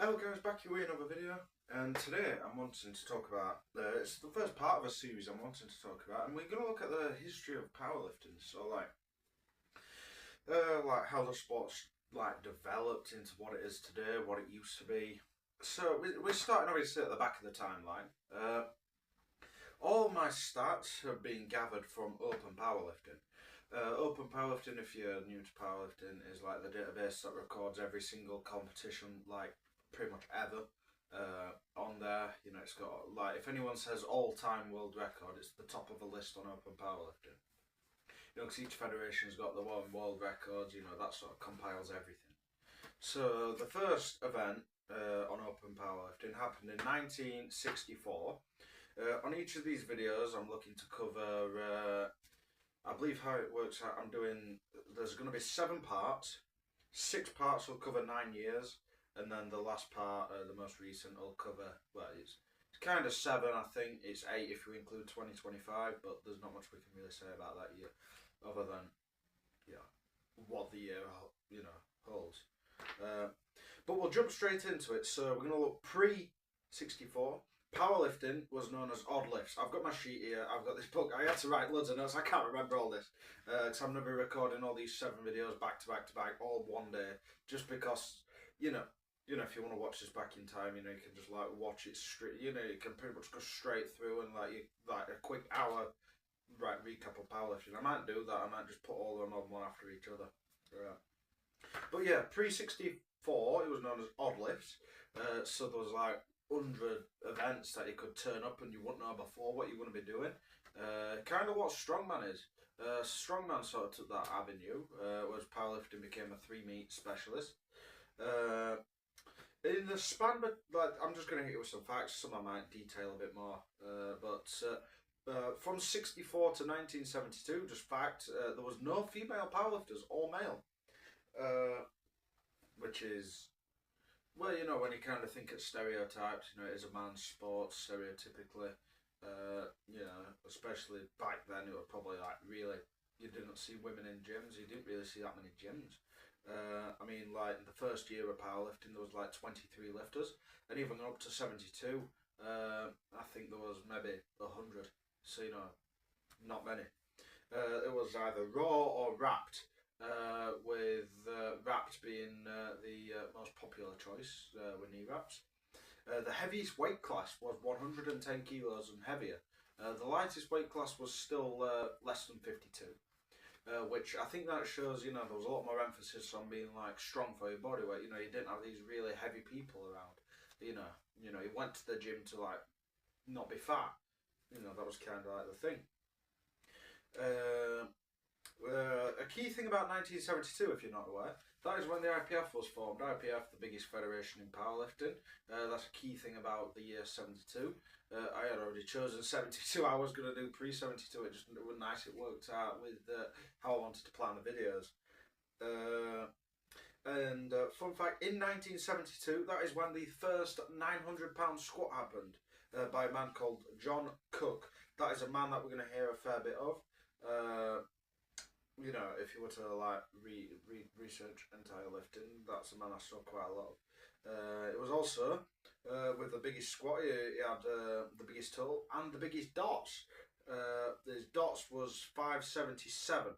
Hello guys, back here with another video, and today I'm wanting to talk about, it's the first part of a series I'm wanting to talk about, and we're going to look at the history of powerlifting. So like how the sport's developed into what it is today, what it used to be. So we're starting obviously at the back of the timeline. All my stats have been gathered from Open Powerlifting. Open Powerlifting, if you're new to powerlifting, is like the database that records every single competition, like pretty much ever, on there. You know, it's got, like, if anyone says all-time world record, it's the top of the list on Open Powerlifting. You know, because each federation's got their own world records, you know, that sort of compiles everything. So the first event on Open Powerlifting happened in 1964. On each of these videos, I'm looking to cover, I believe how it works out, there's going to be 7 parts. 6 parts will cover 9 years, and then the last part, the most recent, will cover, well, it's kind of 7, I think. It's 8 if you include 2025, but there's not much we can really say about that year, other than, you know, what the year, you know, holds. But we'll jump straight into it. So we're going to look pre-64. Powerlifting was known as odd lifts. I've got my sheet here, I've got this book. I had to write loads of notes, I can't remember all this. Because I'm going to be recording all these 7 videos back to back to back, all one day. Just because, you know, if you want to watch this back in time, you know, you can just like watch it straight, you know, you can pretty much go straight through and like a quick hour recap of powerlifting. I might do that, I might just put all of them on one after each other. But yeah, pre-64, it was known as odd lifts. So there was like 100 events that you could turn up and you wouldn't know before what you're going to be doing. Kind of what strongman is. Strongman sort of took that avenue, whereas powerlifting became a 3-meet specialist. In the span, but like, I'm just going to hit you with some facts. Some I might detail a bit more. From 64 to 1972, just fact, there was no female powerlifters or male, which is, well, you know, when you kind of think of stereotypes, you know, it is a man's sport stereotypically. You know, especially back then, it was probably like really, you didn't see women in gyms. You didn't really see that many gyms. I mean, like in the first year of powerlifting, there was like 23 lifters, and even up to 72, I think there was maybe 100. So, you know, not many. It was either raw or wrapped, with wrapped being the most popular choice with knee wraps. The heaviest weight class was 110 kilos and heavier. The lightest weight class was still less than 52. Which I think that shows, you know, there was a lot more emphasis on being like strong for your body weight. You know, you didn't have these really heavy people around. You know, you went to the gym to like not be fat. You know, that was kind of like the thing. A key thing about 1972, if you're not aware, that is when the IPF was formed. IPF, the biggest federation in powerlifting. That's a key thing about the year 72. I had already chosen 72. I was going to do pre-72. It was nice. It worked out with how I wanted to plan the videos. Fun fact, in 1972, that is when the first 900-pound squat happened by a man called John Cook. That is a man that we're going to hear a fair bit of. You know, if you were to like research entire lifting, that's a man I saw quite a lot of. It was also with the biggest squat. He had the biggest total and the biggest dots. His dots was 577.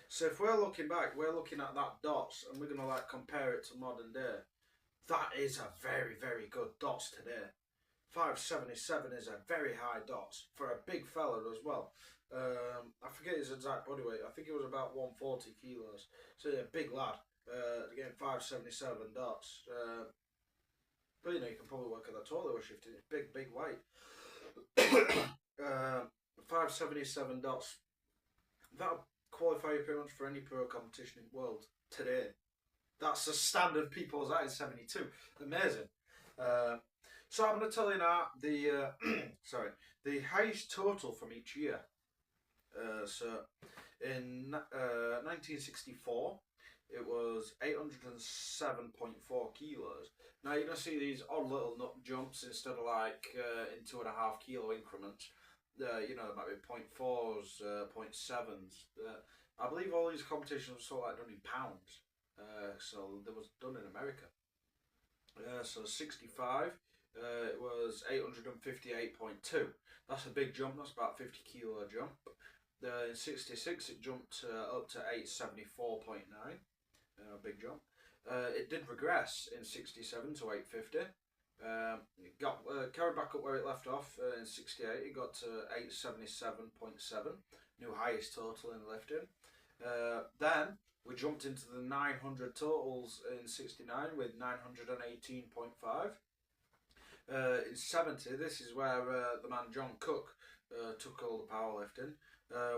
So if we're looking back, we're looking at that dots, and we're gonna like compare it to modern day. That is a very, very good dots today. 577 is a very high dots for a big fella as well. I forget his exact body weight. I think it was about 140 kilos. So yeah, big lad. Again, 577 dots. But you know, you can probably work at that total they were shifting. It's big weight. 577 dots. That'll qualify you pretty much for any pro competition in the world today. That's the standard people's height in 72. Amazing. So I'm going to tell you now the the highest total from each year. So in 1964, it was 807.4 kilos. Now you're going to see these odd little nut jumps instead of like in 2.5 kilo increments. You know, there might be 0.4s, 0.7s. I believe all these competitions were sort of like done in pounds. So they was done in America. So 65, it was 858.2. That's a big jump. That's about 50 kilo jump. In 66, it jumped up to 874.9. Big jump. It did regress in 67 to 850. It got carried back up where it left off in 68. It got to 877.7, new highest total in lifting. Then we jumped into the 900 totals in 69 with 918.5. In 70, this is where the man John Cook took all the powerlifting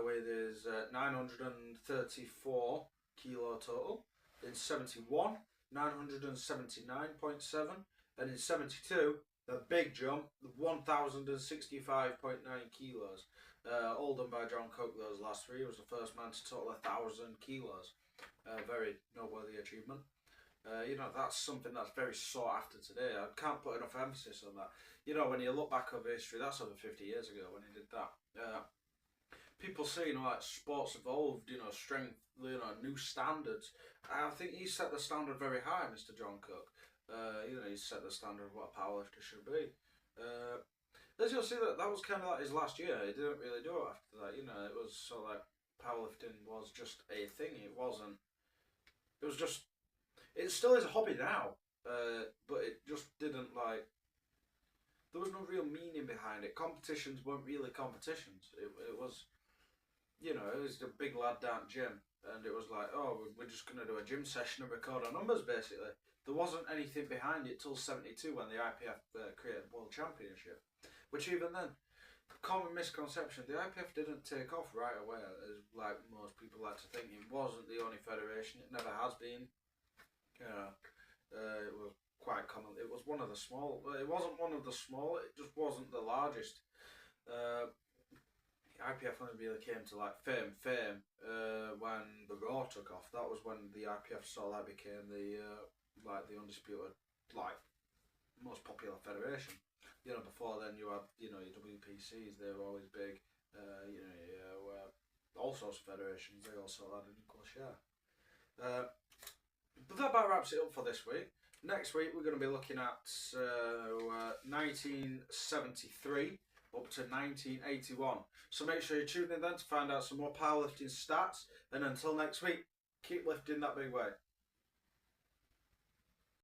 with his 934 kilo total. In 71, 979.7, and in 72, the big jump, 1,065.9 kilos. All done by John Cook, those last three. He was the first man to total 1,000 kilos. Very noteworthy achievement. You know, that's something that's very sought after today. I can't put enough emphasis on that. You know, when you look back over history, that's over 50 years ago when he did that. People say, you know, like sports evolved, you know, strength, you know, new standards. I think he set the standard very high, Mr. John Cook. You know, he set the standard of what a powerlifter should be. As you'll see, that was kind of like his last year. He didn't really do it after that. You know, it was sort of like powerlifting was just a thing. It wasn't. It was just. It still is a hobby now, but it just didn't like. There was no real meaning behind it. Competitions weren't really competitions. It was. You know, it was a big lad down at gym, and it was like, oh, we're just going to do a gym session and record our numbers, basically. There wasn't anything behind it till 72 when the IPF created World Championship, which even then, common misconception, the IPF didn't take off right away, as like most people like to think. It wasn't the only federation, it never has been. It was quite common. It was one of the small, it wasn't one of the small, it just wasn't the largest. IPF only really came to like fame when the Raw took off. That was when the IPF sort of like became the like the undisputed like most popular federation. You know, before then you had, you know, your WPCs, they were always big. You know, all sorts of federations, they also had an equal share. But that about wraps it up for this week. Next week we're going to be looking at 1973 up to 1981. So make sure you tune in then to find out some more powerlifting stats. And until next week, keep lifting that big weight.